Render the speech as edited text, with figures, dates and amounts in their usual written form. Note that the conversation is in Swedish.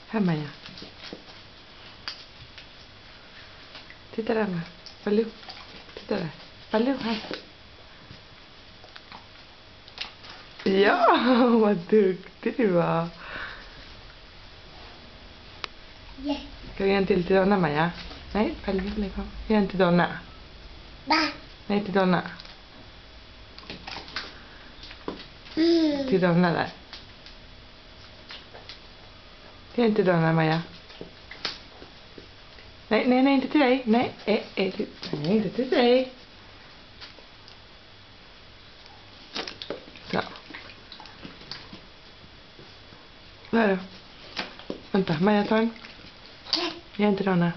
Här Maja. Titta där med. Baloo. Titta där. Baloo här. Ja, vad duktig du var. Yeah. Ska vi ge en till Donna, Maja? Nej, Baloo, lägg av. Ge en till Donna. Va? Nej, till Donna. Till Donna där. Ge en till Donna, Maja. Nej, nej, nej, inte till dig. Nej, nej, inte till dig. Så. Vad är det? Vänta, Maja tar en. Ge en till Donna.